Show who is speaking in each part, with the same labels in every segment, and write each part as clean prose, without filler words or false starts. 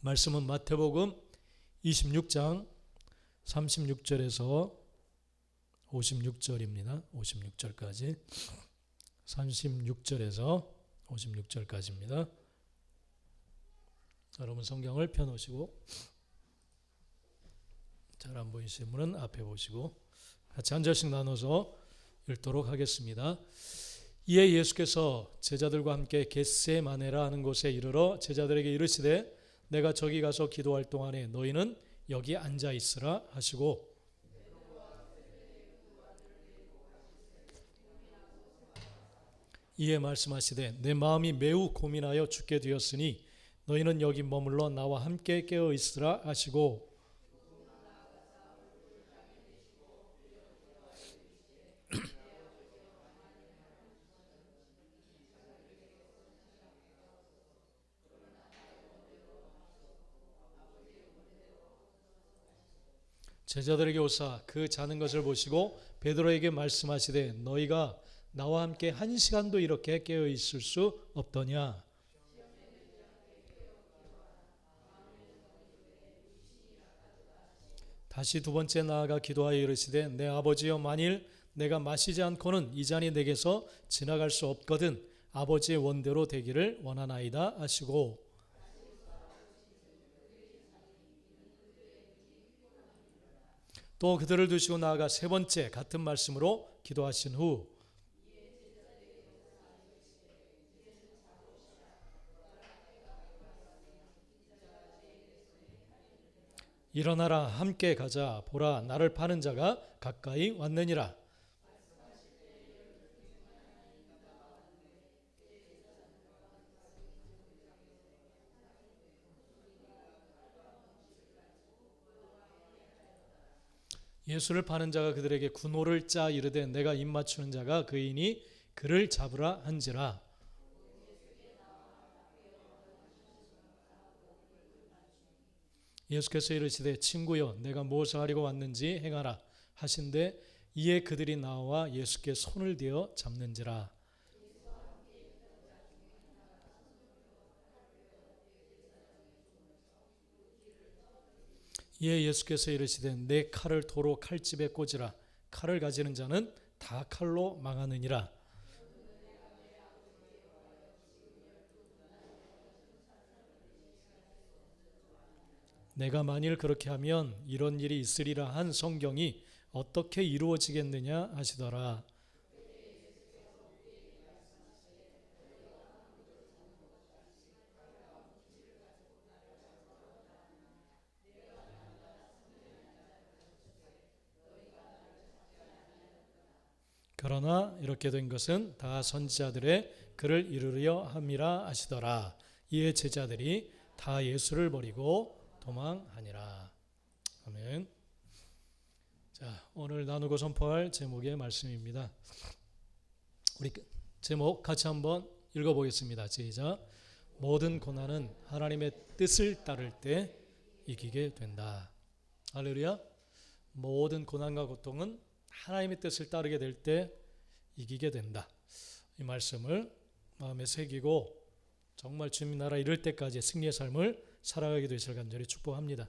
Speaker 1: 말씀은 마태복음 26장 36절에서 56절입니다. 56절까지 36절에서 56절까지입니다. 여러분 성경을 펴놓으시고 잘 안 보이시는 분은 앞에 보시고 같이 한 절씩 나눠서 읽도록 하겠습니다. 이에 예수께서 제자들과 함께 겟세마네라 하는 곳에 이르러 제자들에게 이르시되 내가 저기 가서 기도할 동안에 너희는 여기 앉아 있으라 하시고 이에 말씀하시되 내 마음이 매우 고민하여 죽게 되었으니 너희는 여기 머물러 나와 함께 깨어 있으라 하시고 제자들에게 오사 그 자는 것을 보시고 베드로에게 말씀하시되 너희가 나와 함께 한 시간도 이렇게 깨어 있을 수 없더냐. 다시 두 번째 나아가 기도하여 이르시되 내 아버지여 만일 내가 마시지 않고는 이 잔이 내게서 지나갈 수 없거든 아버지의 원대로 되기를 원하나이다 하시고 또 그들을 두시고 나아가 세 번째 같은 말씀으로 기도하신 후 일어나라 함께 가자 보라 나를 파는 자가 가까이 왔느니라. 예수를 파는 자가 그들에게 군호를 짜 이르되 내가 입맞추는 자가 그이니 그를 잡으라 한지라. 예수께서 이르시되 친구여 내가 무엇을 하려고 왔는지 행하라 하신대 이에 그들이 나와 예수께 손을 대어 잡는지라. 이에 예수께서 이르시되 내 칼을 도로 칼집에 꽂으라 칼을 가지는 자는 다 칼로 망하느니라. 내가 만일 그렇게 하면 이런 일이 있으리라 한 성경이 어떻게 이루어지겠느냐 하시더라. 그러나 이렇게 된 것은 다 선지자들의 글을 이루려 함이라 하시더라. 이에 제자들이 다 예수를 버리고 도망하니라. 아멘. 자, 오늘 나누고 선포할 제목의 말씀입니다. 우리 제목 같이 한번 읽어보겠습니다. 시작. 모든 고난은 하나님의 뜻을 따를 때 이기게 된다. 할렐루야. 모든 고난과 고통은 하나님의 뜻을 따르게 될 때 이기게 된다. 이 말씀을 마음에 새기고 정말 주님 나라 이룰 때까지 승리의 삶을 살아가게 되시길 간절히 축복합니다.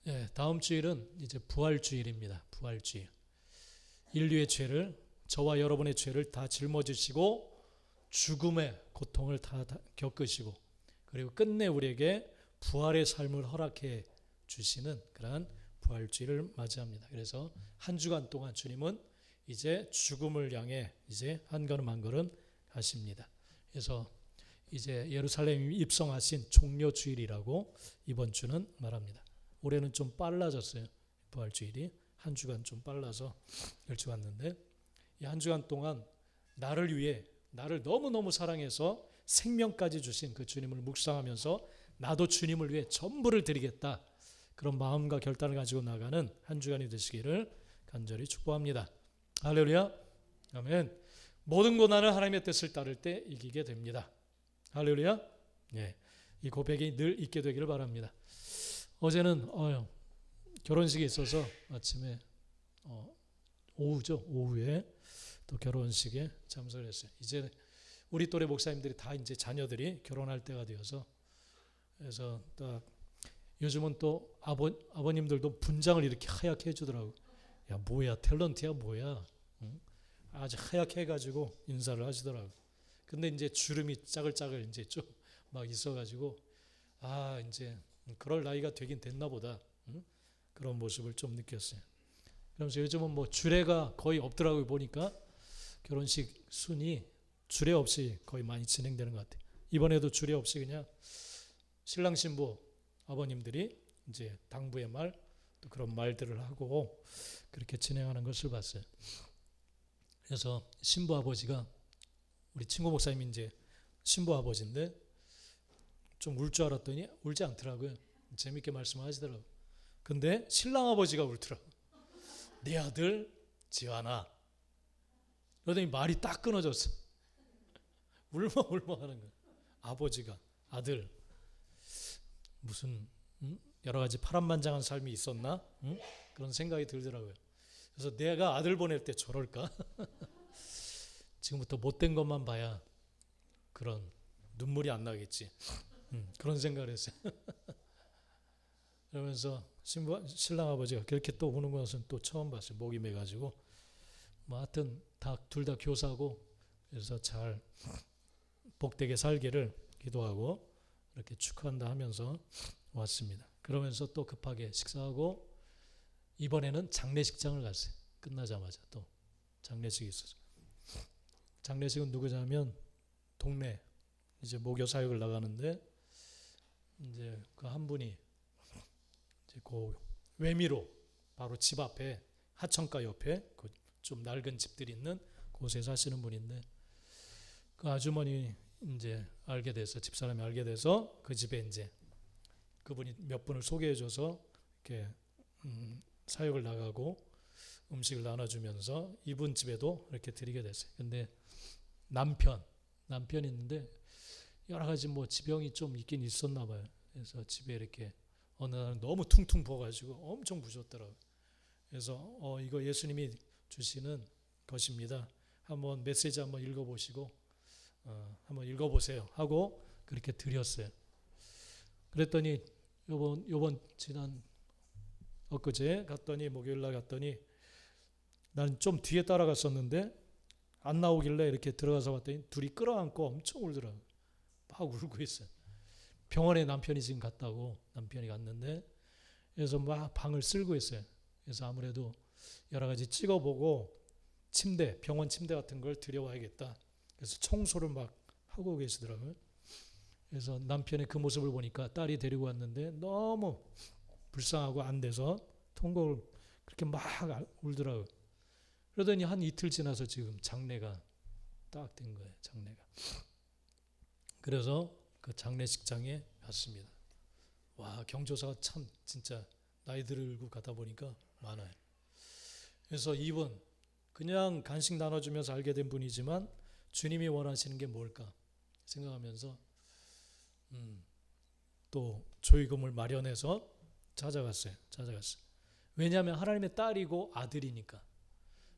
Speaker 1: 예, 다음 주일은 이제 부활주일입니다. 부활주일. 인류의 죄를 저와 여러분의 죄를 다 짊어지시고 죽음의 고통을 다 겪으시고 그리고 끝내 우리에게 부활의 삶을 허락해 주시는 그러한 부활주일을 맞이합니다. 그래서 한 주간 동안 주님은 이제 죽음을 향해 이제 한 걸음 한 걸음 가십니다. 그래서 이제 예루살렘 입성하신 종료주일이라고 이번 주는 말합니다. 올해는 좀 빨라졌어요. 부활주일이 한 주간 좀 빨라서 일찍 왔는데 이 한 주간 동안 나를 위해 나를 너무너무 사랑해서 생명까지 주신 그 주님을 묵상하면서 나도 주님을 위해 전부를 드리겠다. 그런 마음과 결단을 가지고 나가는 한 주간이 되시기를 간절히 축복합니다. 할렐루야. 아멘. 모든 고난은 하나님의 뜻을 따를 때 이기게 됩니다. 할렐루야. 네, 이 고백이 늘 있게 되기를 바랍니다. 어제는 결혼식이 있어서 아침에 오후에 또 결혼식에 참석을 했어요. 이제 우리 또래 목사님들이 다 이제 자녀들이 결혼할 때가 되어서 그래서 딱 요즘은 또 아버님들도 분장을 이렇게 하얗게 해주더라고. 야, 뭐야, 탤런트야 뭐야. 응? 아주 하얗게 해가지고 인사를 하시더라고. 근데 이제 주름이 짜글짜글 이제 좀 막 있어가지고 이제 그럴 나이가 되긴 됐나 보다. 응? 그런 모습을 좀 느꼈어요. 그러면서 요즘은 뭐 주례가 거의 없더라고요. 보니까 결혼식 순이 주례 없이 거의 많이 진행되는 것 같아요. 이번에도 주례 없이 그냥 신랑 신부 아버님들이 이제 당부의 말 또 그런 말들을 하고 그렇게 진행하는 것을 봤어요. 그래서 신부 아버지가 우리 친구 목사님이 이제 신부 아버지인데 좀 울 줄 알았더니 울지 않더라고요. 재밌게 말씀하시더라고요. 근데 신랑 아버지가 울더라고요. 내 아들 지환아. 그러더니 말이 딱 끊어졌어. 울먹울먹 하는 거예요. 아버지가 아들 무슨 여러 가지 파란만장한 삶이 있었나? 그런 생각이 들더라고요. 그래서 내가 아들 보낼 때 저럴까? 지금부터 못된 것만 봐야 그런 눈물이 안 나겠지. 그런 생각을 했어요. 그러면서 신랑 아버지가 그렇게 또 우는 것은 또 처음 봤어요. 목이 매가지고. 뭐 하여튼 둘 다 교사고 그래서 잘 복되게 살기를 기도하고 이렇게 축하한다 하면서 왔습니다. 그러면서 또 급하게 식사하고 이번에는 장례식장을 갔어요. 끝나자마자 또 장례식이 있었어요. 장례식은 누구냐면 동네 이제 모교 사역을 나가는데 이제 그 한 분이 이제 그 외미로 바로 집 앞에 하천가 옆에 그 좀 낡은 집들이 있는 곳에 사시는 분인데 그 아주머니 이제 알게 돼서 집사람이 알게 돼서 그 집에 이제 그분이 몇 분을 소개해줘서 이렇게 사역을 나가고 음식을 나눠주면서 이분 집에도 이렇게 드리게 됐어요. 근데 남편이 있는데 여러 가지 뭐 지병이 좀 있긴 있었나 봐요. 그래서 집에 이렇게 어느 날 너무 퉁퉁 부어가지고 엄청 부셨더라고요. 그래서 이거 예수님이 주시는 것입니다. 한번 메시지 한번 읽어보시고 한번 읽어보세요 하고 그렇게 드렸어요. 그랬더니 요번 지난 엊그제 갔더니 목요일날 갔더니 난 좀 뒤에 따라갔었는데 안 나오길래 이렇게 들어가서 봤더니 둘이 끌어안고 엄청 울더라고요. 막 울고 있어요. 병원에 남편이 지금 갔다고 남편이 갔는데 그래서 막 방을 쓸고 있어요. 그래서 아무래도 여러 가지 찍어보고 병원 침대 같은 걸 들여와야겠다. 그래서 청소를 막 하고 계시더라고요. 그래서 남편의 그 모습을 보니까 딸이 데리고 왔는데 너무 불쌍하고 안 돼서 통곡을 그렇게 막 울더라고요. 그러더니 한 이틀 지나서 지금 장례가 딱 된 거예요. 장례가. 그래서 그 장례식장에 갔습니다. 와, 경조사가 참 진짜 나이 들고 가다 보니까 많아요. 그래서 이분 그냥 간식 나눠주면서 알게 된 분이지만 주님이 원하시는 게 뭘까 생각하면서 또 조의금을 마련해서 찾아갔어요. 왜냐하면 하나님의 딸이고 아들이니까.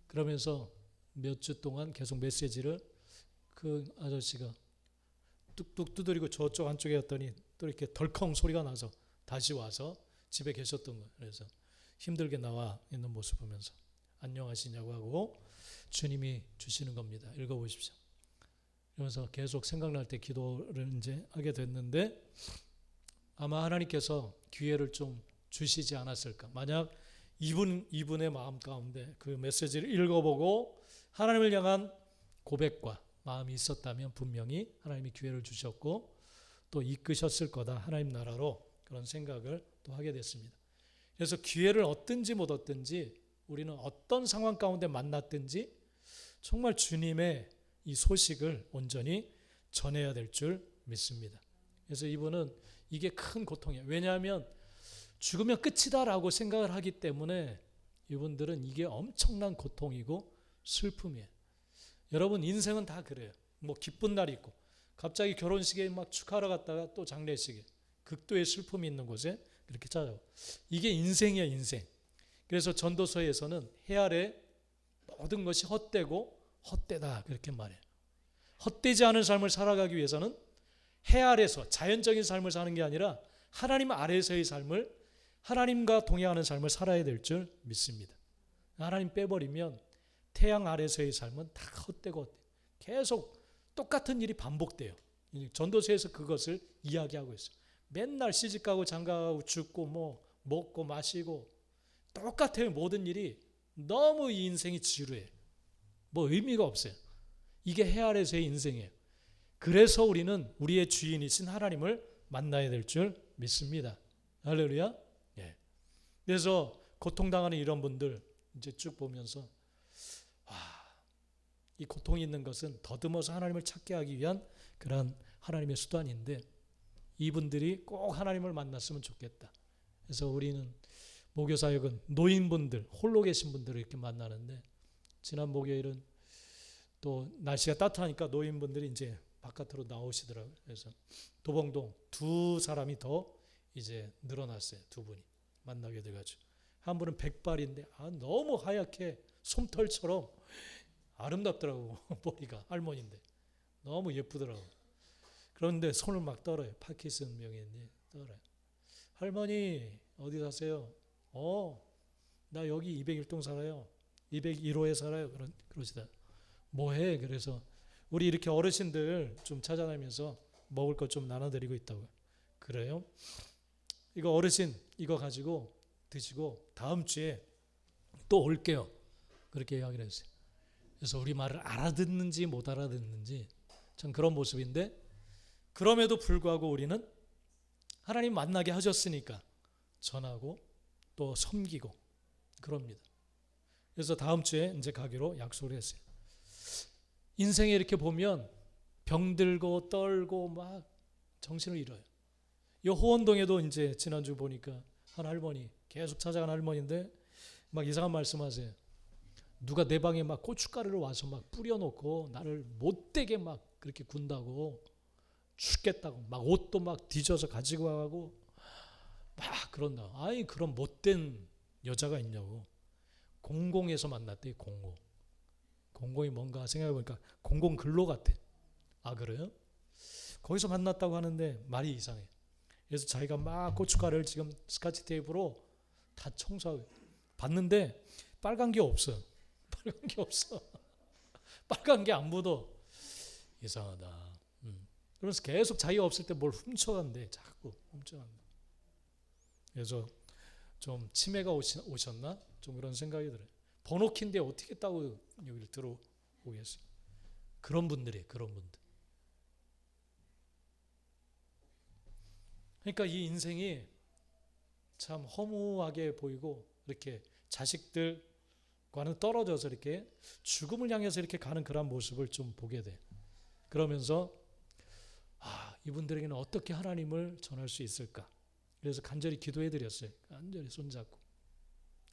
Speaker 1: 그러면서 몇 주 동안 계속 메시지를 그 아저씨가 뚝뚝 두드리고 저쪽 한쪽에 갔더니 또 이렇게 덜컹 소리가 나서 다시 와서 집에 계셨던 거예요. 그래서 힘들게 나와 있는 모습 보면서 안녕하시냐고 하고 주님이 주시는 겁니다. 읽어보십시오. 그러면서 계속 생각날 때 기도를 이제 하게 됐는데 아마 하나님께서 기회를 좀 주시지 않았을까. 만약 이분의 마음 가운데 그 메시지를 읽어보고 하나님을 향한 고백과 마음이 있었다면 분명히 하나님이 기회를 주셨고 또 이끄셨을 거다. 하나님 나라로 그런 생각을 또 하게 됐습니다. 그래서 기회를 얻든지 못 얻든지 우리는 어떤 상황 가운데 만났든지 정말 주님의 이 소식을 온전히 전해야 될 줄 믿습니다. 그래서 이분은 이게 큰 고통이에요. 왜냐하면 죽으면 끝이다라고 생각을 하기 때문에 이분들은 이게 엄청난 고통이고 슬픔이에요. 여러분 인생은 다 그래요. 뭐 기쁜 날이 있고 갑자기 결혼식에 막 축하하러 갔다가 또 장례식에 극도의 슬픔이 있는 곳에 그렇게 찾아오고 이게 인생이야 인생. 그래서 전도서에서는 해 아래 모든 것이 헛되고 헛되다 그렇게 말해요. 헛되지 않은 삶을 살아가기 위해서는 해 아래서 자연적인 삶을 사는 게 아니라 하나님 아래에서의 삶을, 하나님과 동행하는 삶을 살아야 될 줄 믿습니다. 하나님 빼버리면 태양 아래에서의 삶은 다 헛되고 계속 똑같은 일이 반복돼요. 전도서에서 그것을 이야기하고 있어요. 맨날 시집가고 장가가고 죽고 뭐 먹고 마시고 똑같아요. 모든 일이. 너무 이 인생이 지루해. 뭐 의미가 없어요. 이게 해 아래서의 인생이에요. 그래서 우리는 우리의 주인이신 하나님을 만나야 될 줄 믿습니다. 할렐루야. 예. 그래서 고통당하는 이런 분들 이제 쭉 보면서 이 고통이 있는 것은 더듬어서 하나님을 찾게 하기 위한 그런 하나님의 수단인데 이분들이 꼭 하나님을 만났으면 좋겠다. 그래서 우리는 목요사역은 노인분들, 홀로 계신 분들을 이렇게 만나는데 지난 목요일은 또 날씨가 따뜻하니까 노인분들이 이제 바깥으로 나오시더라고요. 그래서 도봉동 두 사람이 더 이제 늘어났어요. 두 분이 만나게 돼가지고 한 분은 백발인데 너무 하얗게 솜털처럼 아름답더라고. 머리가 할머니인데 너무 예쁘더라고. 그런데 손을 막 떨어요. 파키슨 병인데 떨어요. 할머니 어디 사세요? 나 여기 201동 살아요. 201호에 살아요. 그러시다. 뭐해? 그래서 우리 이렇게 어르신들 좀 찾아다니면서 먹을 것 좀 나눠드리고 있다고요. 그래요? 이거 어르신 이거 가지고 드시고 다음 주에 또 올게요. 그렇게 이야기를 했어요. 그래서 우리 말을 알아듣는지 못 알아듣는지 참 그런 모습인데 그럼에도 불구하고 우리는 하나님 만나게 하셨으니까 전하고 또 섬기고 그럽니다. 그래서 다음 주에 이제 가기로 약속을 했어요. 인생에 이렇게 보면 병들고 떨고 막 정신을 잃어요. 이 호원동에도 이제 지난주 보니까 한 할머니 계속 찾아간 할머니인데 막 이상한 말씀하세요. 누가 내 방에 막 고춧가루를 와서 막 뿌려놓고 나를 못되게 막 그렇게 군다고 죽겠다고 막 옷도 막 뒤져서 가지고 가고 막 그런다. 아니 그런 못된 여자가 있냐고. 공공에서 만났대. 공공이 뭔가 생각해보니까 공공 근로 같아. 그래요? 거기서 만났다고 하는데 말이 이상해. 그래서 자기가 막 고춧가루를 지금 스카치 테이프로 다 청소하고 봤는데 빨간 게 없어. 빨간 게 없어. 빨간 게 안 묻어. 이상하다. 그래서 계속 자기가 없을 때 뭘 훔쳐간대. 자꾸 훔쳐간다. 그래서 좀 치매가 오셨나? 좀 그런 생각이 들어요. 번호키인데 어떻게 따고 여기를 들어오겠어요? 그런 분들이에요. 그런 분들. 그러니까 이 인생이 참 허무하게 보이고 이렇게 자식들과는 떨어져서 이렇게 죽음을 향해서 이렇게 가는 그런 모습을 좀 보게 돼. 그러면서 이분들에게는 어떻게 하나님을 전할 수 있을까? 그래서 간절히 기도해 드렸어요. 간절히 손잡고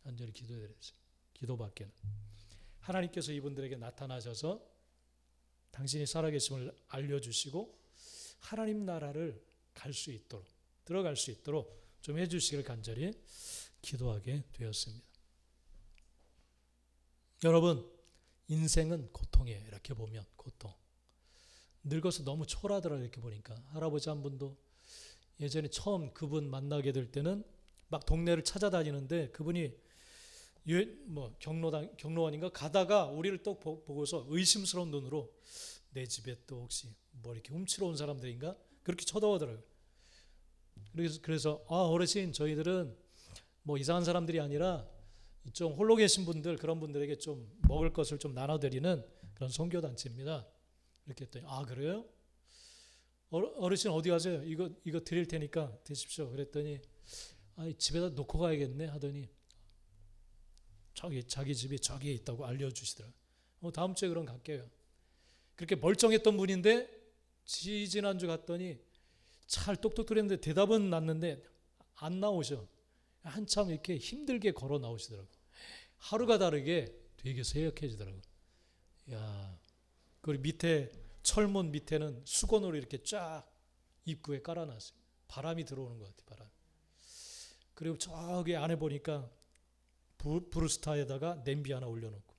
Speaker 1: 간절히 기도해 드렸어요. 기도밖에는. 하나님께서 이분들에게 나타나셔서 당신이 살아계심을 알려주시고 하나님 나라를 갈 수 있도록 들어갈 수 있도록 좀 해주시기를 간절히 기도하게 되었습니다. 여러분 인생은 고통이에요. 이렇게 보면 고통. 늙어서 너무 초라하더라 이렇게 보니까. 할아버지 한 분도 예전에 처음 그분 만나게 될 때는 막 동네를 찾아다니는데 그분이 경로원인가 가다가 우리를 또 보고서 의심스러운 눈으로 내 집에 또 혹시 뭐 이렇게 훔치러 온 사람들인가 그렇게 쳐다보더라고요. 그래서 어르신 저희들은 뭐 이상한 사람들이 아니라 좀 홀로 계신 분들 그런 분들에게 좀 먹을 것을 좀 나눠드리는 그런 선교단체입니다. 이렇게 했더니 그래요? 어르신 어디 가세요? 이거 드릴 테니까 드십시오. 그랬더니 집에다 놓고 가야겠네 하더니 자기 집이 저기에 있다고 알려주시더라고요. 다음 주에 그럼 갈게요. 그렇게 멀쩡했던 분인데 지난주 갔더니 잘 똑똑 그랬는데 대답은 났는데 안 나오셔. 한참 이렇게 힘들게 걸어 나오시더라고요. 하루가 다르게 되게 세역해지더라고요. 그리고 밑에 철문 밑에는 수건으로 이렇게 쫙 입구에 깔아놨어요. 바람이 들어오는 것 같아요. 바람. 그리고 저기 안에 보니까 브루스타에다가 냄비 하나 올려놓고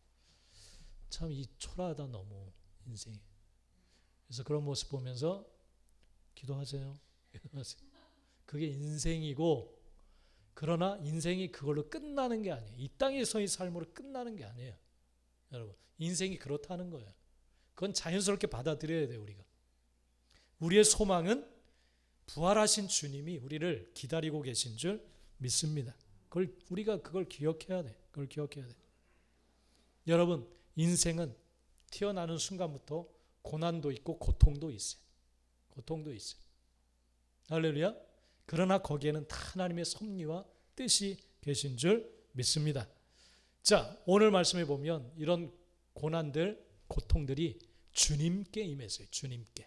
Speaker 1: 참 이 초라하다 너무 인생이. 그래서 그런 모습 보면서 기도하세요. 그게 인생이고, 그러나 인생이 그걸로 끝나는 게 아니에요. 이 땅에서의 삶으로 끝나는 게 아니에요. 여러분, 인생이 그렇다는 거예요. 그건 자연스럽게 받아들여야 돼요. 우리의 소망은 부활하신 주님이 우리를 기다리고 계신 줄 믿습니다. 우리가 그걸 기억해야 돼. 그걸 기억해야 돼. 여러분, 인생은 태어나는 순간부터 고난도 있고 고통도 있어요. 고통도 있어요. 할렐루야. 그러나 거기에는 다 하나님의 섭리와 뜻이 계신 줄 믿습니다. 자, 오늘 말씀해 보면 이런 고난들, 고통들이 주님께 임했어요. 주님께.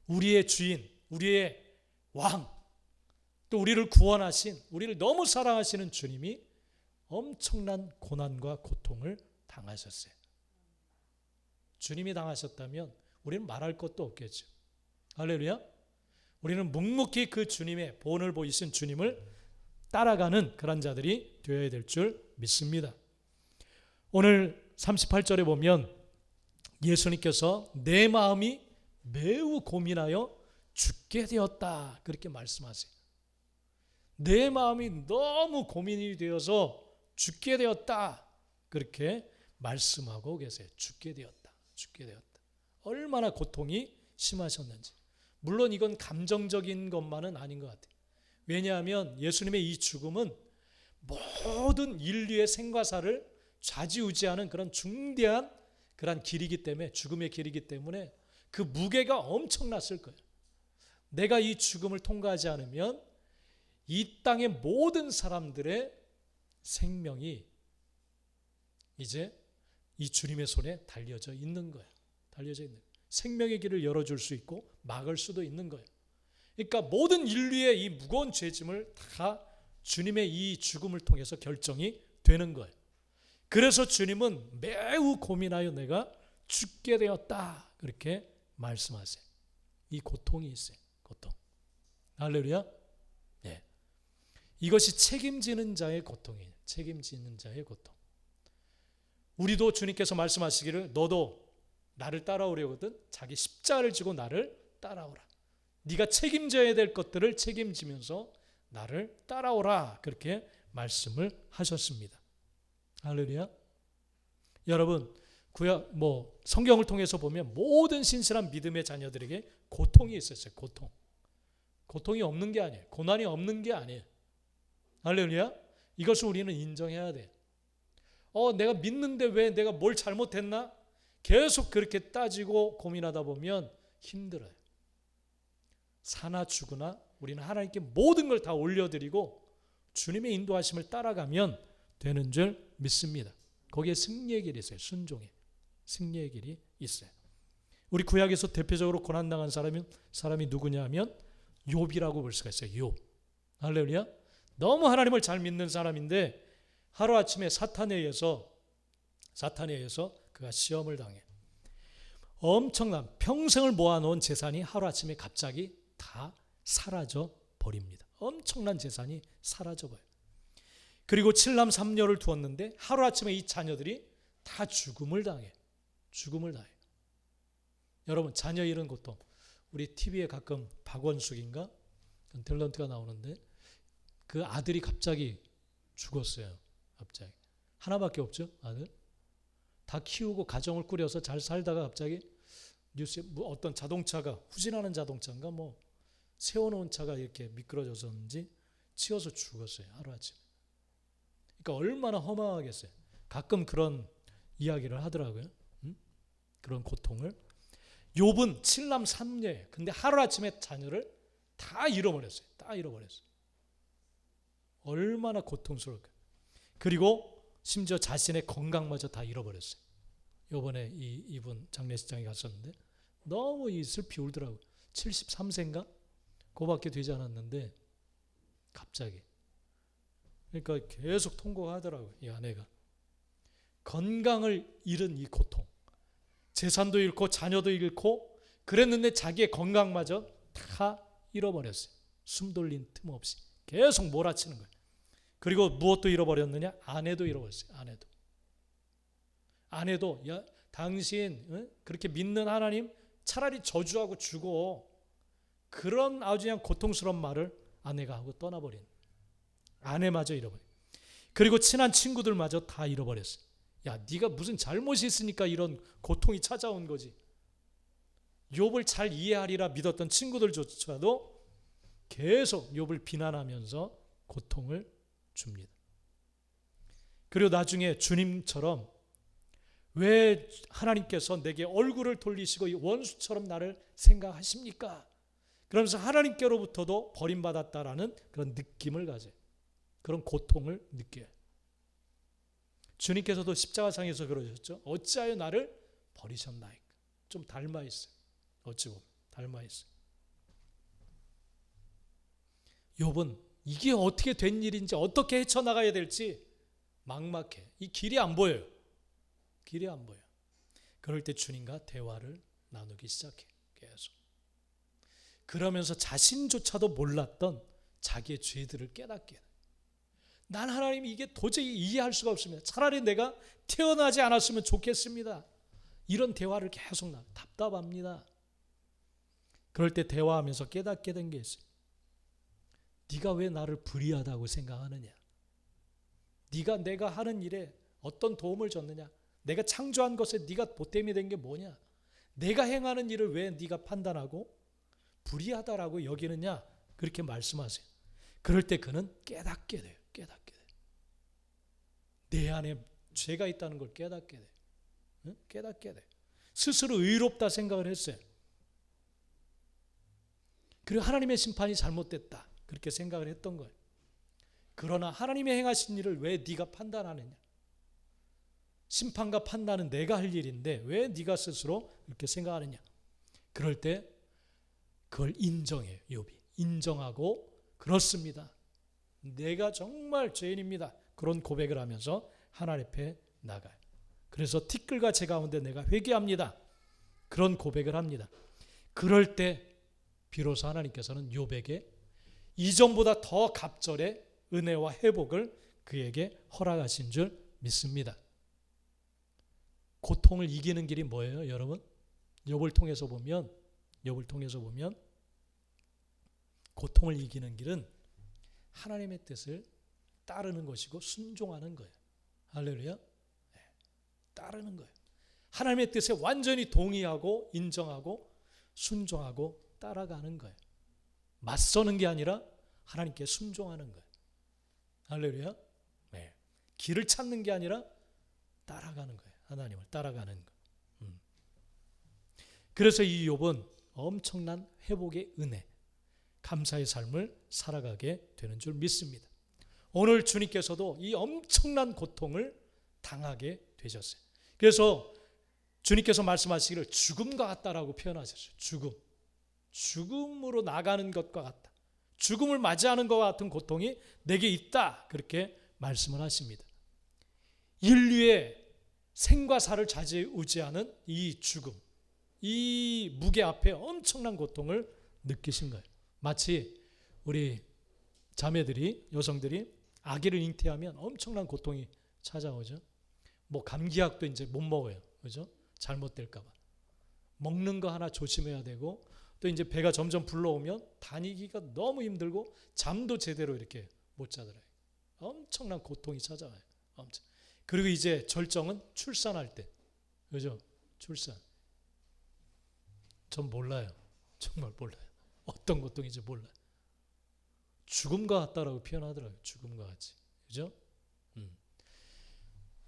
Speaker 1: 우리의 주인, 우리의 왕, 또 우리를 구원하신, 우리를 너무 사랑하시는 주님이 엄청난 고난과 고통을 당하셨어요. 주님이 당하셨다면 우리는 말할 것도 없겠죠. 할렐루야. 우리는 묵묵히 그 주님의 본을 보이신 주님을 따라가는 그런 자들이 되어야 될 줄 믿습니다. 오늘 38절에 보면 예수님께서 내 마음이 매우 고민하여 죽게 되었다, 그렇게 말씀하세요. 내 마음이 너무 고민이 되어서 죽게 되었다, 그렇게 말씀하고 계세요. 죽게 되었다. 얼마나 고통이 심하셨는지. 물론 이건 감정적인 것만은 아닌 것 같아요. 왜냐하면 예수님의 이 죽음은 모든 인류의 생과사를 좌지우지하는 그런 중대한 그런 길이기 때문에, 죽음의 길이기 때문에 그 무게가 엄청났을 거예요. 내가 이 죽음을 통과하지 않으면 이 땅의 모든 사람들의 생명이 이제 이 주님의 손에 달려져 있는 거예요. 생명의 길을 열어줄 수 있고 막을 수도 있는 거예요. 그러니까 모든 인류의 이 무거운 죄짐을 다 주님의 이 죽음을 통해서 결정이 되는 거예요. 그래서 주님은 매우 고민하여 내가 죽게 되었다, 그렇게 말씀하세요. 이 고통이 있어요. 고통. 할렐루야. 네. 이것이 책임지는 자의 고통이에요. 책임지는 자의 고통. 우리도 주님께서 말씀하시기를 너도 나를 따라오려거든 자기 십자가를 지고 나를 따라오라. 네가 책임져야 될 것들을 책임지면서 나를 따라오라, 그렇게 말씀을 하셨습니다. 할렐루야. 여러분, 성경을 통해서 보면 모든 신실한 믿음의 자녀들에게 고통이 있었어요. 고통이 없는 게 아니에요. 고난이 없는 게 아니에요. 할렐루야. 이것을 우리는 인정해야 돼요. 내가 믿는데 왜 내가 뭘 잘못했나? 계속 그렇게 따지고 고민하다 보면 힘들어요. 사나 죽으나 우리는 하나님께 모든 걸 다 올려드리고 주님의 인도하심을 따라가면 되는 줄 믿습니다. 거기에 승리의 길이 있어요. 순종의 승리의 길이 있어요. 우리 구약에서 대표적으로 고난당한 사람이 누구냐 하면 욥이라고 볼 수가 있어요. 욥. 할렐루야. 너무 하나님을 잘 믿는 사람인데 하루아침에 사탄에 의해서 그가 시험을 당해. 엄청난 평생을 모아놓은 재산이 하루아침에 갑자기 다 사라져 버립니다. 엄청난 재산이 사라져 버려요. 그리고 7남 3녀를 두었는데 하루아침에 이 자녀들이 다 죽음을 당해. 여러분, 자녀 잃은 고통. 우리 TV에 가끔 박원숙인가 탤런트가 나오는데 그 아들이 갑자기 죽었어요. 갑자기. 하나밖에 없죠, 아들. 다 키우고 가정을 꾸려서 잘 살다가 갑자기 뉴스에 어떤 자동차가, 후진하는 자동차인가 세워놓은 차가 이렇게 미끄러져서인지 치여서 죽었어요. 하루아침에. 그러니까 얼마나 허망하겠어요. 가끔 그런 이야기를 하더라고요. 그런 고통을. 욥은 7남 3녀예요. 근데 하루아침에 자녀를 다 잃어버렸어요. 얼마나 고통스러울까요. 그리고 심지어 자신의 건강마저 다 잃어버렸어요. 이번에 이분 장례식장에 갔었는데 너무 슬피 울더라고요. 73세인가? 그거밖에 되지 않았는데 갑자기. 그러니까 계속 통곡하더라고요. 이 아내가. 건강을 잃은 이 고통. 재산도 잃고 자녀도 잃고 그랬는데 자기의 건강마저 다 잃어버렸어요. 숨 돌린 틈 없이 계속 몰아치는 거예요. 그리고 무엇도 잃어버렸느냐? 아내도 잃어버렸어요. 아내도 당신 그렇게 믿는 하나님 차라리 저주하고 죽어. 그런 아주 그냥 고통스러운 말을 아내가 하고 떠나버린. 아내마저 잃어버린. 그리고 친한 친구들마저 다 잃어버렸어. 야, 네가 무슨 잘못이 있으니까 이런 고통이 찾아온 거지. 욥을 잘 이해하리라 믿었던 친구들조차도 계속 욥을 비난하면서 고통을 줍니다. 그리고 나중에 주님처럼 왜 하나님께서 내게 얼굴을 돌리시고 원수처럼 나를 생각하십니까? 그러면서 하나님께로부터도 버림받았다라는 그런 느낌을 가져요. 그런 고통을 느껴요. 주님께서도 십자가상에서 그러셨죠. 어찌하여 나를 버리셨나이까. 좀 닮아 있어요. 어찌 보면 닮아 있어요. 욥은 이게 어떻게 된 일인지, 어떻게 헤쳐나가야 될지 막막해. 이 길이 안 보여요. 길이 안 보여. 그럴 때 주님과 대화를 나누기 시작해. 계속. 그러면서 자신조차도 몰랐던 자기의 죄들을 깨닫게. 난 하나님 이게 도저히 이해할 수가 없습니다. 차라리 내가 태어나지 않았으면 좋겠습니다. 이런 대화를 계속 나눠. 답답합니다. 그럴 때 대화하면서 깨닫게 된 게 있어요. 네가 왜 나를 불의하다고 생각하느냐? 네가 내가 하는 일에 어떤 도움을 줬느냐? 내가 창조한 것에 네가 보탬이 된 게 뭐냐? 내가 행하는 일을 왜 네가 판단하고 불의하다라고 여기느냐? 그렇게 말씀하세요. 그럴 때 그는 깨닫게 돼요. 깨닫게 돼요. 내 안에 죄가 있다는 걸 깨닫게 돼요. 응? 깨닫게 돼요. 스스로 의롭다 생각을 했어요. 그리고 하나님의 심판이 잘못됐다. 그렇게 생각을 했던 거예요. 그러나 하나님의 행하신 일을 왜 네가 판단하느냐? 심판과 판단은 내가 할 일인데 왜 네가 스스로 이렇게 생각하느냐? 그럴 때 그걸 인정해요. 욥이 인정하고 그렇습니다. 내가 정말 죄인입니다. 그런 고백을 하면서 하나님 앞에 나가요. 그래서 티끌과 재 가운데 내가 회개합니다. 그런 고백을 합니다. 그럴 때 비로소 하나님께서는 욥에게 이전보다 더 갑절의 은혜와 회복을 그에게 허락하신 줄 믿습니다. 고통을 이기는 길이 뭐예요, 여러분? 욥을 통해서 보면 고통을 이기는 길은 하나님의 뜻을 따르는 것이고 순종하는 거예요. 할렐루야. 네, 따르는 거예요. 하나님의 뜻에 완전히 동의하고 인정하고 순종하고 따라가는 거예요. 맞서는 게 아니라 하나님께 순종하는 거예요. 할렐루야. 네. 길을 찾는 게 아니라 따라가는 거예요. 하나님을 따라가는 거. 그래서 이 욥은 엄청난 회복의 은혜, 감사의 삶을 살아가게 되는 줄 믿습니다. 오늘 주님께서도 이 엄청난 고통을 당하게 되셨어요. 그래서 주님께서 말씀하시기를 죽음과 같다라고 표현하셨어요. 죽음으로 나가는 것과 같다. 죽음을 맞이하는 것과 같은 고통이 내게 있다. 그렇게 말씀을 하십니다. 인류의 생과 사를 좌지우지하는 이 죽음, 이 무게 앞에 엄청난 고통을 느끼신 거예요. 마치 우리 자매들이, 여성들이 아기를 잉태하면 엄청난 고통이 찾아오죠. 뭐 감기약도 이제 못 먹어요. 그죠? 잘못될까 봐. 먹는 거 하나 조심해야 되고, 또 이제 배가 점점 불러오면 다니기가 너무 힘들고 잠도 제대로 이렇게 못 자더라고요. 엄청난 고통이 찾아와요. 엄청. 그리고 이제 절정은 출산할 때. 그죠? 출산. 전 몰라요. 정말 몰라요. 어떤 고통인지 몰라요. 죽음과 같다라고 표현하더라고요. 죽음과 같이. 그죠?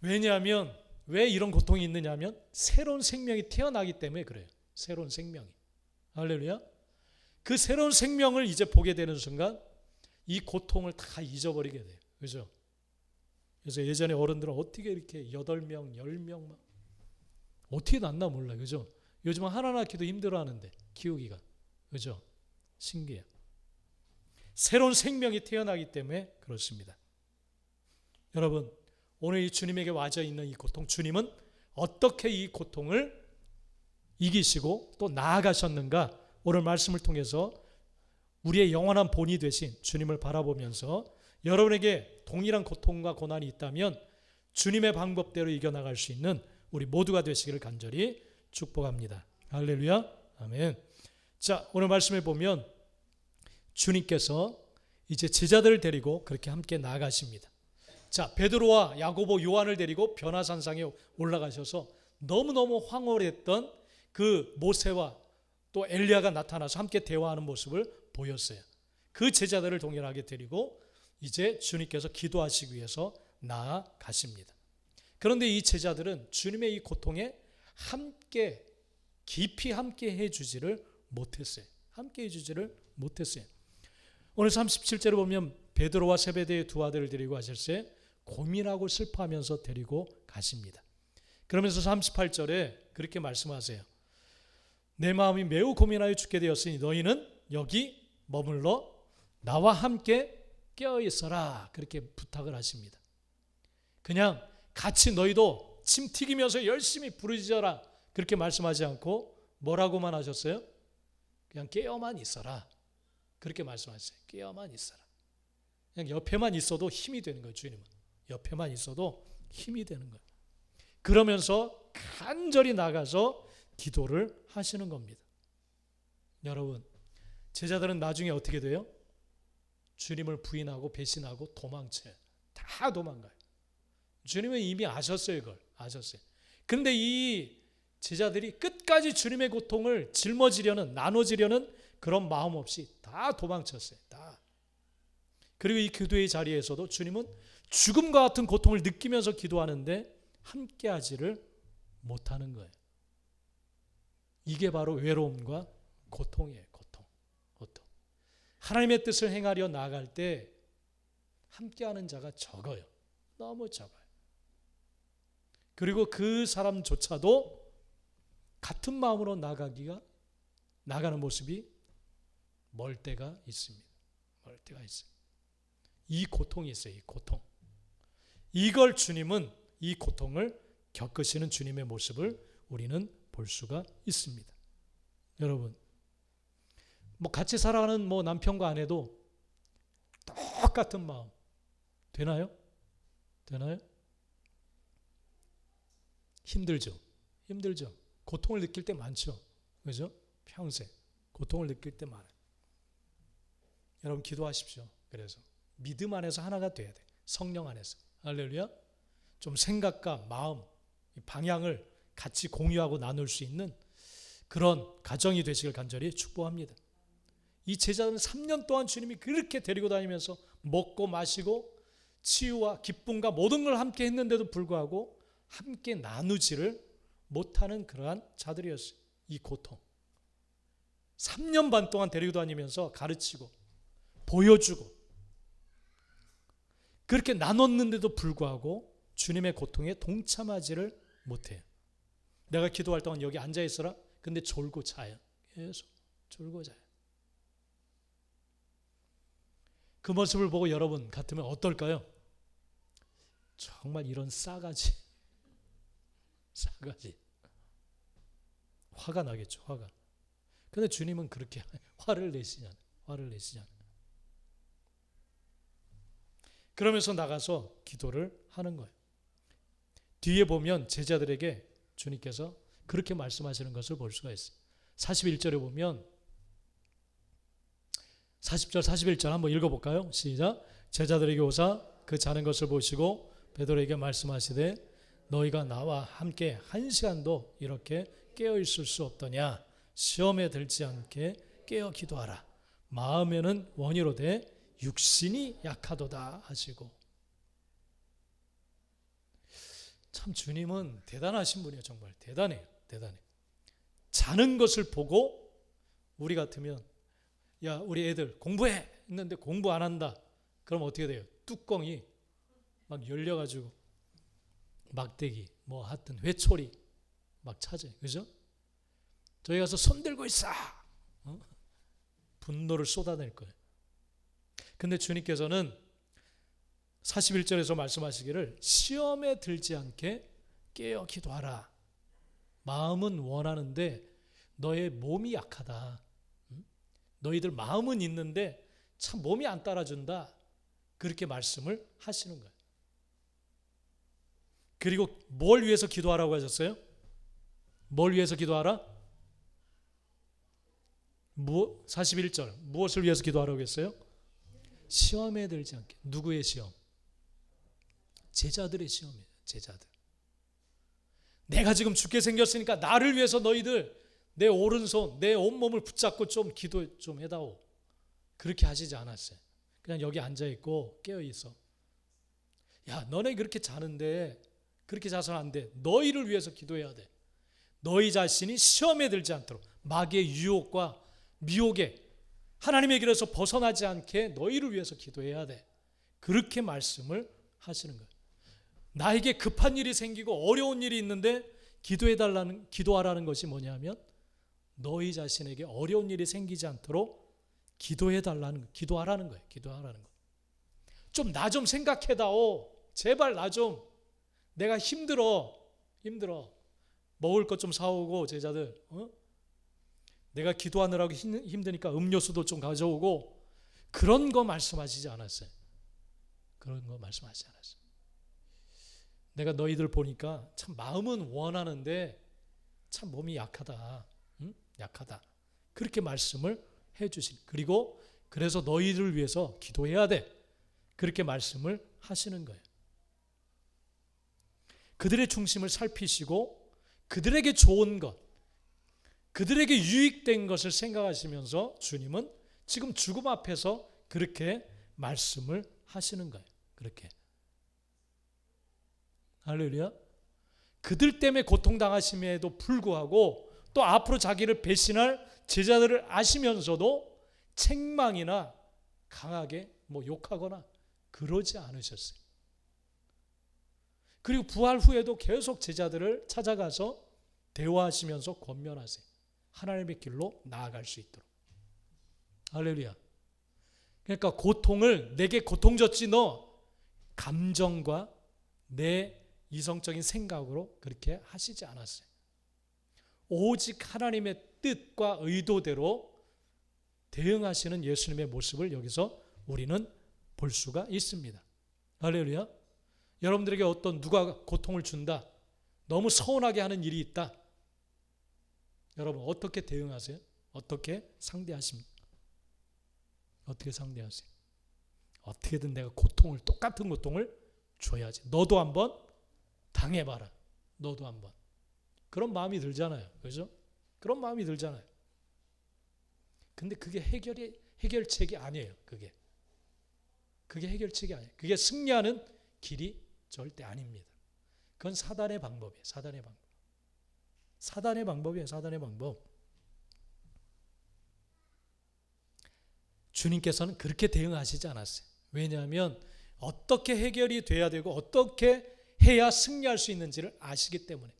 Speaker 1: 왜냐하면 왜 이런 고통이 있느냐 하면 새로운 생명이 태어나기 때문에 그래요. 새로운 생명이. 할렐루야. 그 새로운 생명을 이제 보게 되는 순간 이 고통을 다 잊어버리게 돼요. 그죠? 그래서 예전에 어른들은 어떻게 이렇게 8명, 10명 막 어떻게 낳나 몰라요. 그죠? 요즘은 하나 낳기도 힘들어하는데 키우기가. 그죠? 신기해요. 새로운 생명이 태어나기 때문에 그렇습니다. 여러분, 오늘 이 주님에게 와져 있는 이 고통, 주님은 어떻게 이 고통을 이기시고 또 나아가셨는가? 오늘 말씀을 통해서 우리의 영원한 본이 되신 주님을 바라보면서 여러분에게 동일한 고통과 고난이 있다면 주님의 방법대로 이겨나갈 수 있는 우리 모두가 되시기를 간절히 축복합니다. 할렐루야. 아멘. 자, 오늘 말씀에 보면 주님께서 이제 제자들을 데리고 그렇게 함께 나아가십니다. 자, 베드로와 야고보, 요한을 데리고 변화산상에 올라가셔서 너무너무 황홀했던 그 모세와 또 엘리야가 나타나서 함께 대화하는 모습을 보였어요. 그 제자들을 동일하게 데리고 이제 주님께서 기도하시기 위해서 나아가십니다. 그런데 이 제자들은 주님의 이 고통에 함께 깊이 함께 해주지를 못했어요. 함께 해주지를 못했어요. 오늘 37절에 보면 베드로와 세베대의 두 아들을 데리고 가실새 고민하고 슬퍼하면서 데리고 가십니다. 그러면서 38절에 그렇게 말씀하세요. 내 마음이 매우 고민하여 죽게 되었으니 너희는 여기 머물러 나와 함께 깨어 있어라. 그렇게 부탁을 하십니다. 그냥 같이 너희도 침 튀기면서 열심히 부르짖어라. 그렇게 말씀하지 않고 뭐라고만 하셨어요? 그냥 깨어만 있어라. 그렇게 말씀하셨어요. 깨어만 있어라. 그냥 옆에만 있어도 힘이 되는 거예요. 주님은 옆에만 있어도 힘이 되는 거예요. 그러면서 간절히 나가서 기도를 하시는 겁니다. 여러분, 제자들은 나중에 어떻게 돼요? 주님을 부인하고 배신하고 도망쳐요. 다 도망가요. 주님은 이미 아셨어요. 이걸 아셨어요. 그런데 이 제자들이 끝까지 주님의 고통을 짊어지려는, 나눠지려는 그런 마음 없이 다 도망쳤어요. 다. 그리고 이 기도의 자리에서도 주님은 죽음과 같은 고통을 느끼면서 기도하는데 함께 하지를 못하는 거예요. 이게 바로 외로움과 고통이에요. 고통. 하나님의 뜻을 행하려 나아갈 때 함께하는 자가 적어요. 너무 적어요. 그리고 그 사람조차도 같은 마음으로 나가는 모습이 멀 때가 있습니다. 멀 때가 있어요. 이 고통이 있어요. 이 고통. 이걸 주님은 이 고통을 겪으시는 주님의 모습을 우리는 볼 수가 있습니다. 여러분, 같이 살아가는 남편과 아내도 똑같은 마음 되나요? 힘들죠. 고통을 느낄 때 많죠. 그죠? 평생 고통을 느낄 때 많아요. 여러분 기도하십시오. 그래서 믿음 안에서 하나가 돼야 돼. 성령 안에서. 할렐루야. 좀 생각과 마음, 방향을 같이 공유하고 나눌 수 있는 그런 가정이 되시길 간절히 축복합니다. 이 제자들은 3년 동안 주님이 그렇게 데리고 다니면서 먹고 마시고 치유와 기쁨과 모든 걸 함께 했는데도 불구하고 함께 나누지를 못하는 그러한 자들이었어요. 이 고통. 3년 반 동안 데리고 다니면서 가르치고 보여주고 그렇게 나눴는데도 불구하고 주님의 고통에 동참하지를 못해요. 내가 기도할 동안 여기 앉아 있어라. 근데 졸고 자요. 계속 졸고 자요. 그 모습을 보고 여러분 같으면 어떨까요? 정말 이런 싸가지. 화가 나겠죠. 화가. 근데 주님은 그렇게 화를 내시지 않아요. 그러면서 나가서 기도를 하는 거예요. 뒤에 보면 제자들에게 주님께서 그렇게 말씀하시는 것을 볼 수가 있어요. 41절에 보면 40절 41절 한번 읽어볼까요? 시작. 제자들에게 오사 그 자는 것을 보시고 베드로에게 말씀하시되 너희가 나와 함께 한 시간도 이렇게 깨어 있을 수 없더냐. 시험에 들지 않게 깨어 기도하라. 마음에는 원이로되 육신이 약하도다 하시고. 참 주님은 대단하신 분이에요. 정말 대단해요. 자는 것을 보고 우리 같으면 야 우리 애들 공부해 했는데 공부 안 한다. 그럼 어떻게 돼요? 뚜껑이 막 열려가지고 막대기 하여튼 회초리 막 찾아요. 그죠? 저희 가서 손 들고 있어. 분노를 쏟아낼 거예요. 근데 주님께서는 41절에서 말씀하시기를 시험에 들지 않게 깨어 기도하라. 마음은 원하는데 너의 몸이 약하다. 너희들 마음은 있는데 참 몸이 안 따라준다. 그렇게 말씀을 하시는 거예요. 그리고 뭘 위해서 기도하라고 하셨어요? 뭘 위해서 기도하라? 41절 무엇을 위해서 기도하라고 했어요? 시험에 들지 않게. 누구의 시험? 제자들의 시험이에요. 제자들. 내가 지금 죽게 생겼으니까 나를 위해서 너희들 내 오른손 내 온몸을 붙잡고 좀 기도 좀 해다오. 그렇게 하시지 않았어요. 그냥 여기 앉아있고 깨어있어. 야, 너네 그렇게 자는데 그렇게 자서는 안 돼. 너희를 위해서 기도해야 돼. 너희 자신이 시험에 들지 않도록, 마귀의 유혹과 미혹에 하나님의 길에서 벗어나지 않게 너희를 위해서 기도해야 돼. 그렇게 말씀을 하시는 거예요. 나에게 급한 일이 생기고 어려운 일이 있는데 기도하라는 것이 뭐냐면 너희 자신에게 어려운 일이 생기지 않도록 기도하라는 거예요. 기도하라는 거. 좀 나 좀 생각해다오. 제발 나 좀. 내가 힘들어. 먹을 것 좀 사오고 제자들. 내가 기도하느라고 힘드니까 음료수도 좀 가져오고. 그런 거 말씀하시지 않았어요. 그런 거 말씀하시지 않았어요. 내가 너희들 보니까 참 마음은 원하는데 참 몸이 약하다. 약하다. 그렇게 말씀을 해주신. 그리고 그래서 너희들 위해서 기도해야 돼. 그렇게 말씀을 하시는 거예요. 그들의 중심을 살피시고 그들에게 좋은 것, 그들에게 유익된 것을 생각하시면서 주님은 지금 죽음 앞에서 그렇게 말씀을 하시는 거예요. 그렇게. 할렐루야. 그들 때문에 고통당하심에도 불구하고 또 앞으로 자기를 배신할 제자들을 아시면서도 책망이나 강하게 욕하거나 그러지 않으셨어요. 그리고 부활 후에도 계속 제자들을 찾아가서 대화하시면서 권면하세요. 하나님의 길로 나아갈 수 있도록. 할렐루야. 그러니까 고통을 내게 고통 줬지 너 감정과 내 이성적인 생각으로 그렇게 하시지 않았어요. 오직 하나님의 뜻과 의도대로 대응하시는 예수님의 모습을 여기서 우리는 볼 수가 있습니다. 할렐루야. 여러분들에게 누가 고통을 준다, 너무 서운하게 하는 일이 있다. 여러분 어떻게 대응하세요? 어떻게 상대하십니까? 어떻게 상대하세요? 어떻게든 내가 똑같은 고통을 줘야지. 너도 한번 당해봐라. 너도 한번. 그런 마음이 들잖아요. 그죠? 그런 마음이 들잖아요. 근데 그게 해결책이 아니에요. 그게 해결책이 아니에요. 그게 승리하는 길이 절대 아닙니다. 그건 사단의 방법이에요. 사단의 방법. 주님께서는 그렇게 대응하시지 않았어요. 왜냐하면 어떻게 해결이 돼야 되고 어떻게 해야 승리할 수 있는지를 아시기 때문에.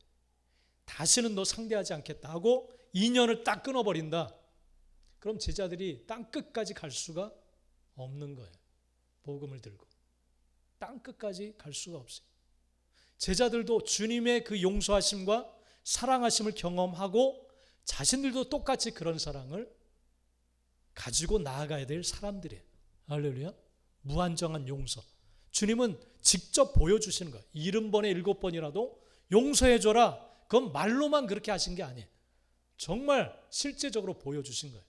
Speaker 1: 다시는 너 상대하지 않겠다 하고 인연을 딱 끊어버린다. 그럼 제자들이 땅 끝까지 갈 수가 없는 거예요. 복음을 들고. 땅 끝까지 갈 수가 없어요. 제자들도 주님의 그 용서하심과 사랑하심을 경험하고 자신들도 똑같이 그런 사랑을 가지고 나아가야 될 사람들이에요. 할렐루야. 무한정한 용서. 주님은 직접 보여주시는 거예요. 70번에 7번이라도 용서해줘라. 그건 말로만 그렇게 하신 게 아니에요. 정말 실제적으로 보여주신 거예요.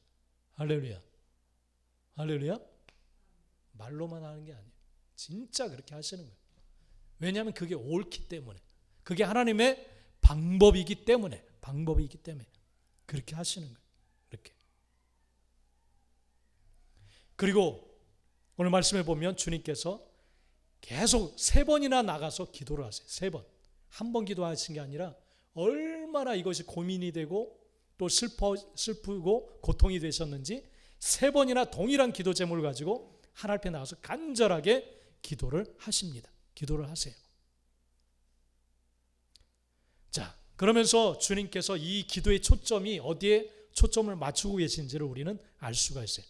Speaker 1: 할렐루야. 할렐루야. 말로만 하는 게 아니에요. 진짜 그렇게 하시는 거예요. 왜냐하면 그게 옳기 때문에. 그게 하나님의 방법이기 때문에 그렇게 하시는 거예요. 이렇게. 그리고 오늘 말씀해 보면 주님께서 계속 3번이나 나가서 기도를 하세요. 3번. 한 번 기도하신 게 아니라 얼마나 이것이 고민이 되고 또 슬프고 고통이 되셨는지 3번이나 동일한 기도 제목을 가지고 하나님 앞에 나가서 간절하게 기도를 하십니다. 기도를 하세요. 자, 그러면서 주님께서 이 기도의 초점이 어디에 초점을 맞추고 계신지를 우리는 알 수가 있어요.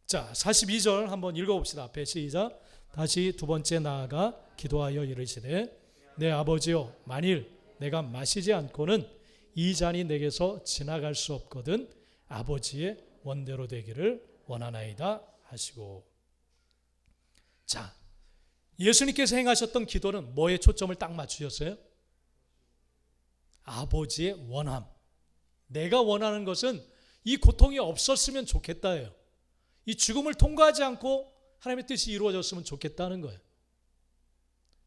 Speaker 1: 자, 42절 한번 읽어봅시다. 앞에 시작. 다시 두 번째 나아가 기도하여 이르시되 내 아버지여 만일 내가 마시지 않고는 이 잔이 내게서 지나갈 수 없거든 아버지의 원대로 되기를 원하나이다 하시고. 자, 예수님께서 행하셨던 기도는 뭐에 초점을 딱 맞추셨어요? 아버지의 원함. 내가 원하는 것은 이 고통이 없었으면 좋겠다예요. 이 죽음을 통과하지 않고 하나님의 뜻이 이루어졌으면 좋겠다는 거예요.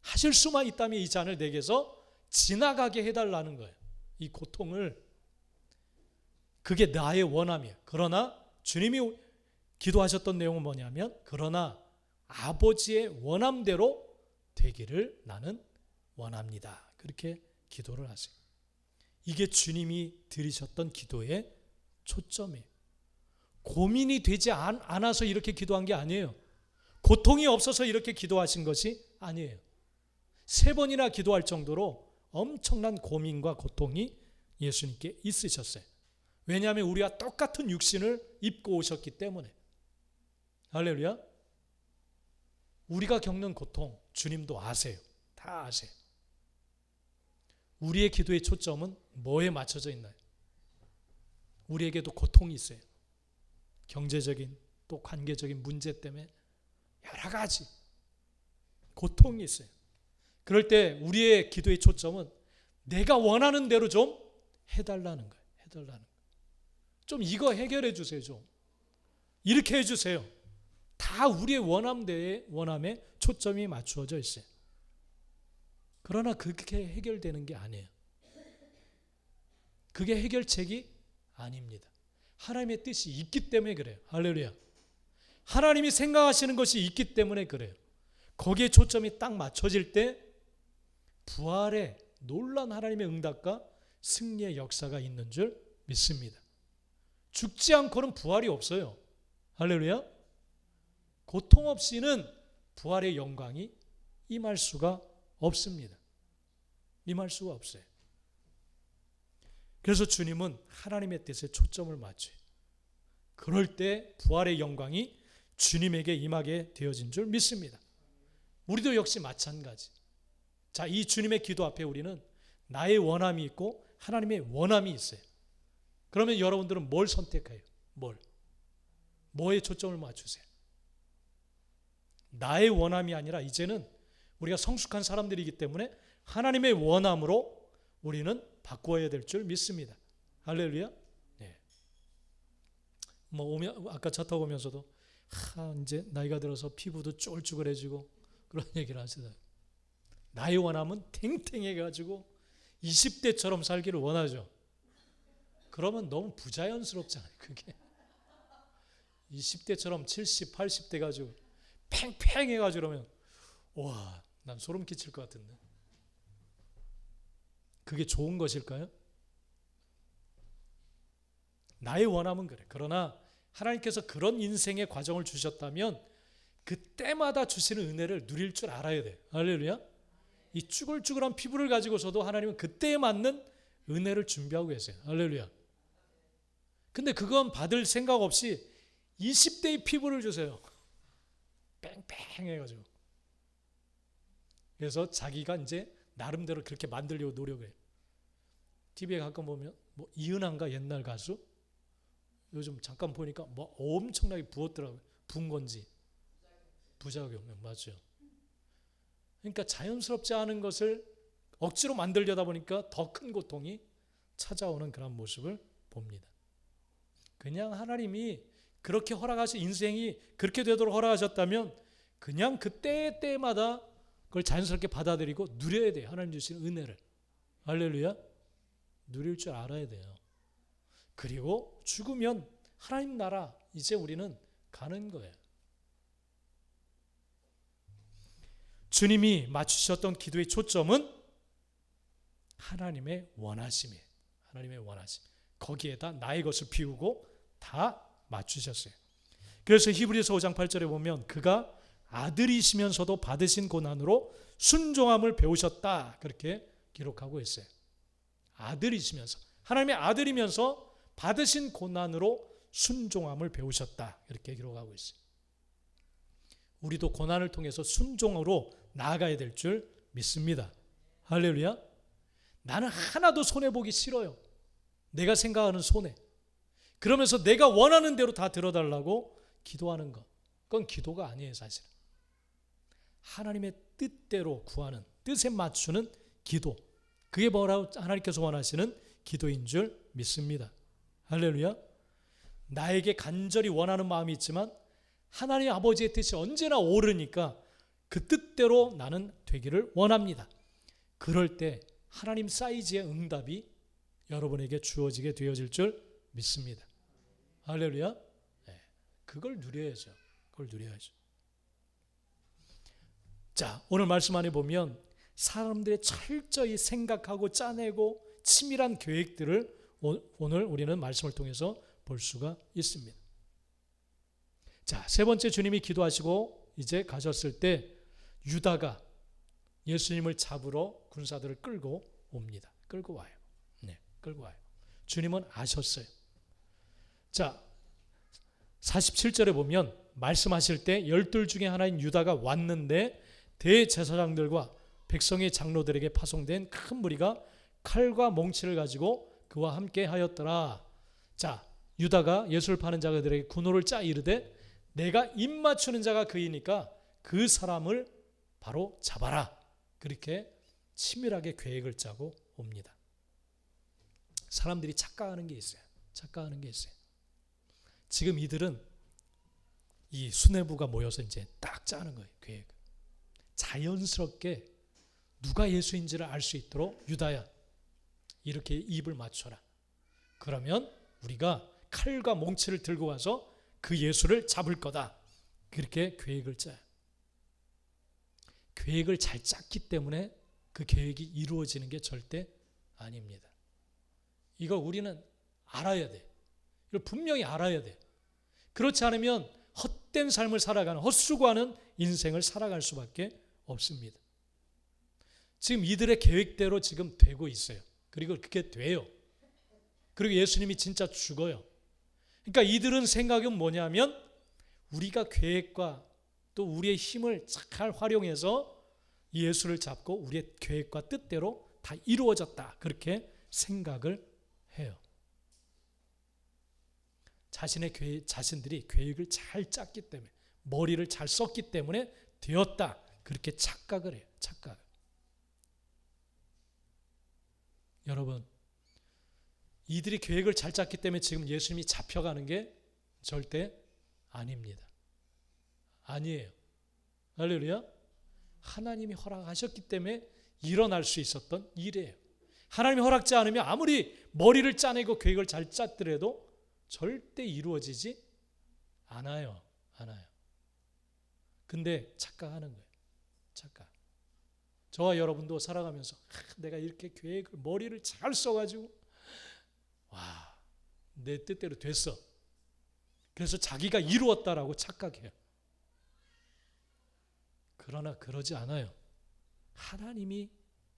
Speaker 1: 하실 수만 있다면 이 잔을 내게서 지나가게 해달라는 거예요. 이 고통을. 그게 나의 원함이에요. 그러나 주님이 기도하셨던 내용은 뭐냐면, 그러나 아버지의 원함대로 되기를 나는 원합니다. 그렇게 기도를 하세요. 이게 주님이 드리셨던 기도의 초점이에요. 고민이 되지 않아서 이렇게 기도한 게 아니에요. 고통이 없어서 이렇게 기도하신 것이 아니에요. 3번이나 기도할 정도로 엄청난 고민과 고통이 예수님께 있으셨어요. 왜냐하면 우리와 똑같은 육신을 입고 오셨기 때문에. 할렐루야. 우리가 겪는 고통 주님도 아세요. 다 아세요. 우리의 기도의 초점은 뭐에 맞춰져 있나요? 우리에게도 고통이 있어요. 경제적인 또 관계적인 문제 때문에 여러 가지 고통이 있어요. 그럴 때 우리의 기도의 초점은 내가 원하는 대로 좀 해달라는 거예요. 해달라는 거예요. 좀 이거 해결해 주세요. 좀 이렇게 해주세요. 다 우리의 원함에 초점이 맞추어져 있어요. 그러나 그렇게 해결되는 게 아니에요. 그게 해결책이 아닙니다. 하나님의 뜻이 있기 때문에 그래요. 할렐루야. 하나님이 생각하시는 것이 있기 때문에 그래요. 거기에 초점이 딱 맞춰질 때 부활의 놀라운 하나님의 응답과 승리의 역사가 있는 줄 믿습니다. 죽지 않고는 부활이 없어요. 할렐루야. 고통 없이는 부활의 영광이 임할 수가 없습니다. 임할 수가 없어요. 그래서 주님은 하나님의 뜻에 초점을 맞춰요. 그럴 때 부활의 영광이 주님에게 임하게 되어진 줄 믿습니다. 우리도 역시 마찬가지. 자, 이 주님의 기도 앞에 우리는 나의 원함이 있고 하나님의 원함이 있어요. 그러면 여러분들은 뭘 선택해요? 뭐에 초점을 맞추세요? 나의 원함이 아니라 이제는 우리가 성숙한 사람들이기 때문에 하나님의 원함으로 우리는 바꾸어야 될 줄 믿습니다. 할렐루야. 네. 아까 차 타고 오면서도 이제 나이가 들어서 피부도 쫄쭈글해지고 그런 얘기를 하시더라고요. 나의 원함은 탱탱해가지고 20대처럼 살기를 원하죠. 그러면 너무 부자연스럽잖아요. 그게 20대처럼 70, 80대 가지고 팽팽해가지고 그러면 와, 난 소름 끼칠 것 같은데. 그게 좋은 것일까요? 나의 원함은 그래. 그러나 하나님께서 그런 인생의 과정을 주셨다면 그때마다 주시는 은혜를 누릴 줄 알아야 돼. 할렐루야. 이 쭈글쭈글한 피부를 가지고서도 하나님은 그때에 맞는 은혜를 준비하고 계세요. 할렐루야. 근데 그건 받을 생각 없이 20대의 피부를 주세요. 뺑뺑해가지고. 그래서 자기가 이제 나름대로 그렇게 만들려고 노력을 해요. TV에 가끔 보면 이은하인가 옛날 가수? 요즘 잠깐 보니까 엄청나게 부었더라고요. 부은 건지. 부작용. 맞아요. 그러니까 자연스럽지 않은 것을 억지로 만들려다 보니까 더 큰 고통이 찾아오는 그런 모습을 봅니다. 그냥 하나님이 그렇게 허락하신 인생이 그렇게 되도록 허락하셨다면 그냥 그때마다 그걸 자연스럽게 받아들이고 누려야 돼요. 하나님 주신 은혜를. 할렐루야. 누릴 줄 알아야 돼요. 그리고 죽으면 하나님 나라 이제 우리는 가는 거예요. 주님이 맞추셨던 기도의 초점은 하나님의 원하심이에요. 하나님의 원하심. 거기에다 나의 것을 비우고 다 맞추셨어요. 그래서 히브리서 5장 8절에 보면 그가 아들이시면서도 받으신 고난으로 순종함을 배우셨다. 그렇게 기록하고 있어요. 아들이시면서 하나님의 아들이면서 받으신 고난으로 순종함을 배우셨다. 이렇게 기록하고 있어요. 우리도 고난을 통해서 순종으로 나아가야 될 줄 믿습니다. 할렐루야. 나는 하나도 손해보기 싫어요. 내가 생각하는 손해. 그러면서 내가 원하는 대로 다 들어달라고 기도하는 것. 그건 기도가 아니에요, 사실은. 하나님의 뜻대로 구하는, 뜻에 맞추는 기도. 그게 뭐라고 하나님께서 원하시는 기도인 줄 믿습니다. 할렐루야. 나에게 간절히 원하는 마음이 있지만 하나님 아버지의 뜻이 언제나 옳으니까 그 뜻대로 나는 되기를 원합니다. 그럴 때 하나님 사이즈의 응답이 여러분에게 주어지게 되어질 줄 믿습니다. 할렐루야. 네, 그걸 누려야죠. 그걸 누려야죠. 자, 오늘 말씀 안에 보면 사람들의 철저히 생각하고 짜내고 치밀한 계획들을 오늘 우리는 말씀을 통해서 볼 수가 있습니다. 자, 세 번째, 주님이 기도하시고 이제 가셨을 때 유다가 예수님을 잡으러 군사들을 끌고 옵니다. 끌고 와요. 네, 끌고 와요. 주님은 아셨어요. 자, 47절에 보면 말씀하실 때 12 중에 하나인 유다가 왔는데 대제사장들과 백성의 장로들에게 파송된 큰 무리가 칼과 몽치를 가지고 그와 함께 하였더라. 자, 유다가 예수를 파는 자들에게 군호를 짜 이르되 내가 입 맞추는 자가 그이니까 그 사람을 바로 잡아라. 그렇게 치밀하게 계획을 짜고 옵니다. 사람들이 착각하는 게 있어요. 착각하는 게 있어요. 지금 이들은 이 수뇌부가 모여서 이제 딱 짜는 거예요. 계획. 자연스럽게 누가 예수인지를 알 수 있도록 유다야, 이렇게 입을 맞춰라. 그러면 우리가 칼과 몽치를 들고 가서 그 예수를 잡을 거다. 그렇게 계획을 짜요. 계획을 잘 짰기 때문에 그 계획이 이루어지는 게 절대 아닙니다. 이거 우리는 알아야 돼. 이걸 분명히 알아야 돼. 그렇지 않으면 헛된 삶을 살아가는, 헛수고하는 인생을 살아갈 수밖에 없습니다. 지금 이들의 계획대로 지금 되고 있어요. 그리고 그게 돼요. 그리고 예수님이 진짜 죽어요. 그러니까 이들은 생각은 뭐냐면 우리가 계획과 또 우리의 힘을 잘 활용해서 예수를 잡고 우리의 계획과 뜻대로 다 이루어졌다. 그렇게 생각을 해요. 자신들이 계획을 잘 짰기 때문에, 머리를 잘 썼기 때문에 되었다. 그렇게 착각을 해요. 착각. 여러분, 이들이 계획을 잘 짰기 때문에 지금 예수님이 잡혀가는 게 절대 아닙니다. 아니에요. 할렐루야. 하나님이 허락하셨기 때문에 일어날 수 있었던 일이에요. 하나님이 허락지 않으면 아무리 머리를 짜내고 계획을 잘 짰더라도 절대 이루어지지 않아요. 근데 착각하는 거예요. 착각. 저와 여러분도 살아가면서 내가 이렇게 계획을, 머리를 잘 써가지고 와, 내 뜻대로 됐어. 그래서 자기가 이루었다라고 착각해요. 그러나 그러지 않아요. 하나님이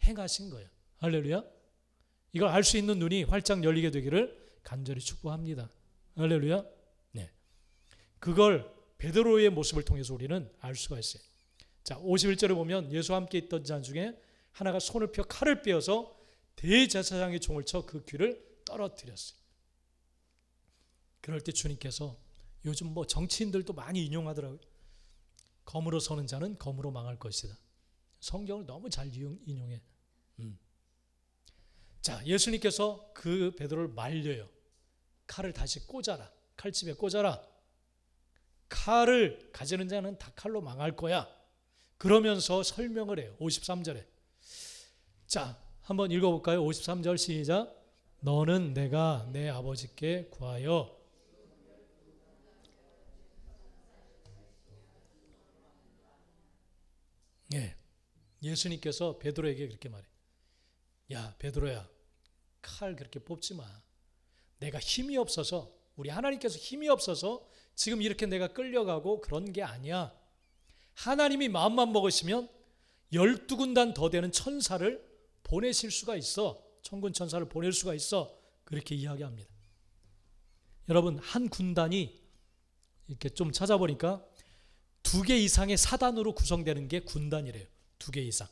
Speaker 1: 행하신 거예요. 할렐루야. 이걸 알 수 있는 눈이 활짝 열리게 되기를 간절히 축복합니다. 할렐루야. 네. 그걸 베드로의 모습을 통해서 우리는 알 수가 있어요. 자, 51절에 보면 예수와 함께 있던 자 중에 하나가 손을 펴 칼을 빼어서 대제사장의 종을 쳐 그 귀를 떨어뜨렸어요. 그럴 때 주님께서, 요즘 뭐 정치인들도 많이 인용하더라고요. 검으로 서는 자는 검으로 망할 것이다. 성경을 너무 잘 인용해. 자, 예수님께서 그 베드로를 말려요. 칼을 다시 꽂아라. 칼집에 꽂아라. 칼을 가지는 자는 다 칼로 망할 거야. 그러면서 설명을 해요. 53절에. 자, 한번 읽어볼까요? 53절 시작. 너는 내가 내 아버지께 구하여 예수님께서 베드로에게 그렇게 말해. 야, 베드로야, 칼 그렇게 뽑지 마. 내가 힘이 없어서, 우리 하나님께서 힘이 없어서 지금 이렇게 내가 끌려가고 그런 게 아니야. 하나님이 마음만 먹으시면 12군단 더 되는 천사를 보내실 수가 있어. 천군 천사를 보낼 수가 있어. 그렇게 이야기합니다. 여러분, 한 군단이 이렇게 좀 찾아보니까 2개 이상의 사단으로 구성되는 게 군단이래요. 2개 이상.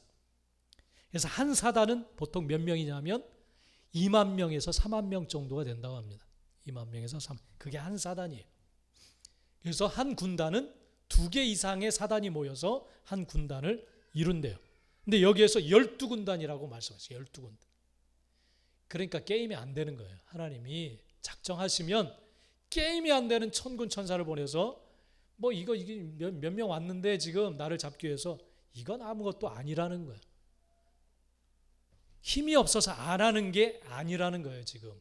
Speaker 1: 그래서 한 사단은 보통 몇 명이냐면 2만 명에서 3만 명 정도가 된다고 합니다. 2만 명에서 3만. 그게 한 사단이에요. 그래서 한 군단은 2개 이상의 사단이 모여서 한 군단을 이룬대요. 근데 여기에서 12군단이라고 말씀하셨어요. 12군단. 그러니까 게임이 안 되는 거예요. 하나님이 작정하시면 게임이 안 되는 천군 천사를 보내서 뭐 이게 몇 명 왔는데 지금 나를 잡기 위해서, 이건 아무것도 아니라는 거예요. 힘이 없어서 안 하는 게 아니라는 거예요 지금.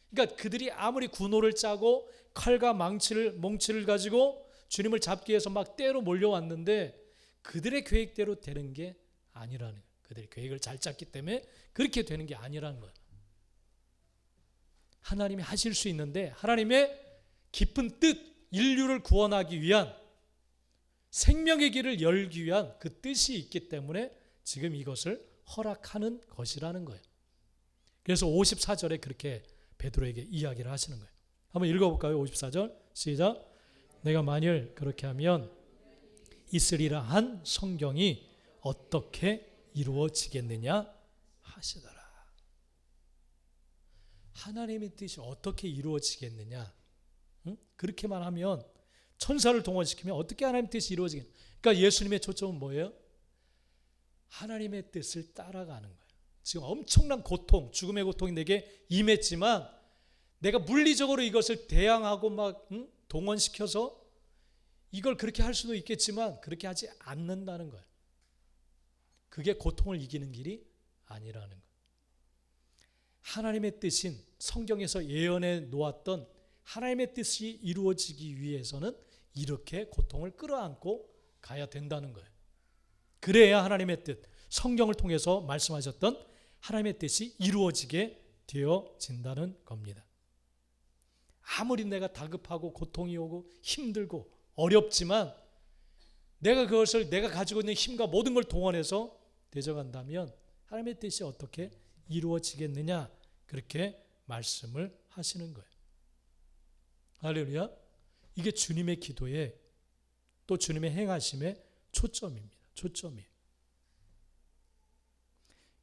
Speaker 1: 그러니까 그들이 아무리 군호를 짜고 칼과 몽치를 가지고 주님을 잡기 위해서 막 때로 몰려왔는데 그들의 계획대로 되는 게 아니라는 거예요. 그들의 계획을 잘 짰기 때문에 그렇게 되는 게 아니라는 거예요. 하나님이 하실 수 있는데, 하나님의 깊은 뜻, 인류를 구원하기 위한, 생명의 길을 열기 위한 그 뜻이 있기 때문에 지금 이것을 허락하는 것이라는 거예요. 그래서 54절에 그렇게 베드로에게 이야기를 하시는 거예요. 한번 읽어볼까요? 54절 시작. 내가 만일 그렇게 하면 있으리라 한 성경이 어떻게 이루어지겠느냐 하시더라. 하나님의 뜻이 어떻게 이루어지겠느냐? 그렇게만 하면, 천사를 동원시키면 어떻게 하나님의 뜻이 이루어지겠느냐? 그러니까 예수님의 초점은 뭐예요? 하나님의 뜻을 따라가는 거예요. 지금 엄청난 고통, 죽음의 고통이 내게 임했지만 내가 물리적으로 이것을 대항하고 막 동원시켜서 이걸 그렇게 할 수도 있겠지만 그렇게 하지 않는다는 거예요. 그게 고통을 이기는 길이 아니라는 거예요. 하나님의 뜻인, 성경에서 예언해 놓았던 하나님의 뜻이 이루어지기 위해서는 이렇게 고통을 끌어안고 가야 된다는 거예요. 그래야 하나님의 뜻, 성경을 통해서 말씀하셨던 하나님의 뜻이 이루어지게 되어진다는 겁니다. 아무리 내가 다급하고 고통이 오고 힘들고 어렵지만 내가 그것을, 내가 가지고 있는 힘과 모든 걸 동원해서 되져간다면 하나님의 뜻이 어떻게 이루어지겠느냐, 그렇게 말씀을 하시는 거예요. 할렐루야. 이게 주님의 기도에, 또 주님의 행하심의 초점입니다. 초점이에요.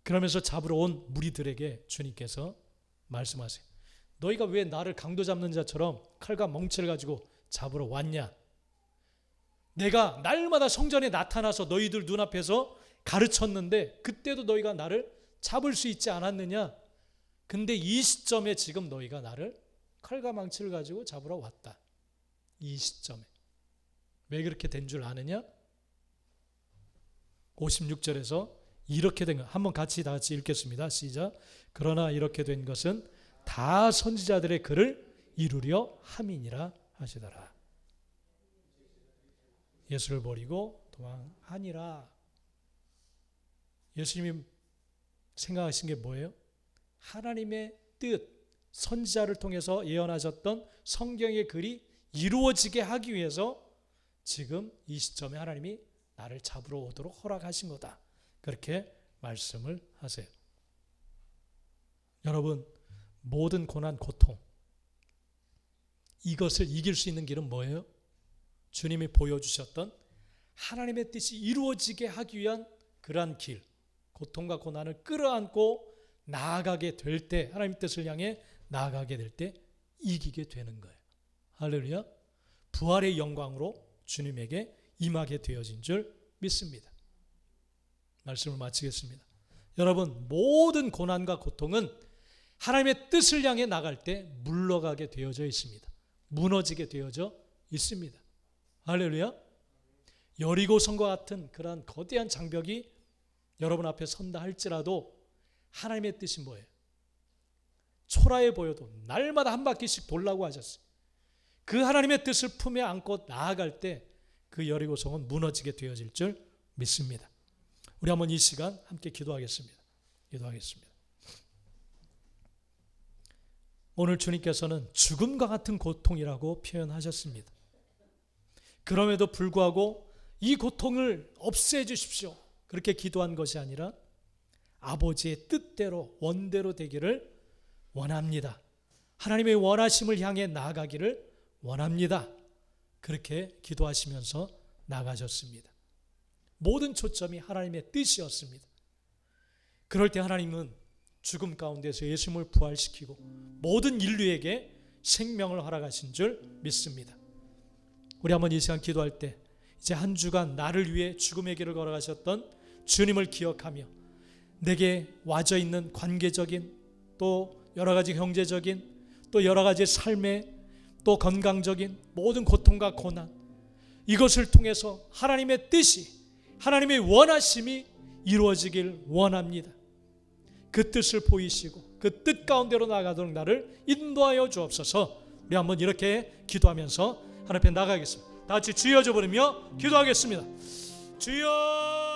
Speaker 1: 그러면서 잡으러 온 무리들에게 주님께서 말씀하세요. 너희가 왜 나를 강도 잡는 자처럼 칼과 멍치를 가지고 잡으러 왔냐? 내가 날마다 성전에 나타나서 너희들 눈앞에서 가르쳤는데 그때도 너희가 나를 잡을 수 있지 않았느냐? 근데 이 시점에 지금 너희가 나를 칼과 망치를 가지고 잡으러 왔다. 이 시점에. 왜 그렇게 된 줄 아느냐? 56절에서 이렇게 된 것, 한번 다 같이 읽겠습니다. 시작. 그러나 이렇게 된 것은 다 선지자들의 글을 이루려 함이니라 하시더라. 예수를 버리고 도망하니라. 예수님이 생각하신 게 뭐예요? 하나님의 뜻, 선지자를 통해서 예언하셨던 성경의 글이 이루어지게 하기 위해서 지금 이 시점에 하나님이 나를 잡으러 오도록 허락하신 거다. 그렇게 말씀을 하세요. 여러분, 모든 고난, 고통, 이것을 이길 수 있는 길은 뭐예요? 주님이 보여주셨던 하나님의 뜻이 이루어지게 하기 위한 그러한 길, 고통과 고난을 끌어안고 나아가게 될 때, 하나님의 뜻을 향해 나아가게 될 때 이기게 되는 거예요. 할렐루야. 부활의 영광으로 주님에게 임하게 되어진 줄 믿습니다. 말씀을 마치겠습니다. 여러분, 모든 고난과 고통은 하나님의 뜻을 향해 나갈 때 물러가게 되어져 있습니다. 무너지게 되어져 있습니다. 할렐루야. 여리고성과 같은 그러한 거대한 장벽이 여러분 앞에 선다 할지라도 하나님의 뜻이 뭐예요? 초라해 보여도 날마다 한 바퀴씩 돌라고 하셨어요. 그 하나님의 뜻을 품에 안고 나아갈 때 그 여리고성은 무너지게 되어질 줄 믿습니다. 우리 한번 이 시간 함께 기도하겠습니다. 기도하겠습니다. 오늘 주님께서는 죽음과 같은 고통이라고 표현하셨습니다. 그럼에도 불구하고 이 고통을 없애주십시오, 그렇게 기도한 것이 아니라 아버지의 뜻대로, 원대로 되기를 원합니다. 하나님의 원하심을 향해 나아가기를 원합니다. 그렇게 기도하시면서 나가셨습니다. 모든 초점이 하나님의 뜻이었습니다. 그럴 때 하나님은 죽음 가운데서 예수님을 부활시키고 모든 인류에게 생명을 허락하신 줄 믿습니다. 우리 한번 이 시간 기도할 때 이제 한 주간 나를 위해 죽음의 길을 걸어가셨던 주님을 기억하며 내게 와져 있는 관계적인, 또 여러 가지 경제적인, 또 여러 가지 삶의 또 건강적인 모든 고통과 고난, 이것을 통해서 하나님의 뜻이, 하나님의 원하심이 이루어지길 원합니다. 그 뜻을 보이시고 그 뜻 가운데로 나가도록 나를 인도하여 주옵소서. 우리 한번 이렇게 기도하면서 하나님 앞에 나가겠습니다. 다 같이 주여 저 부르며 기도하겠습니다. 주여.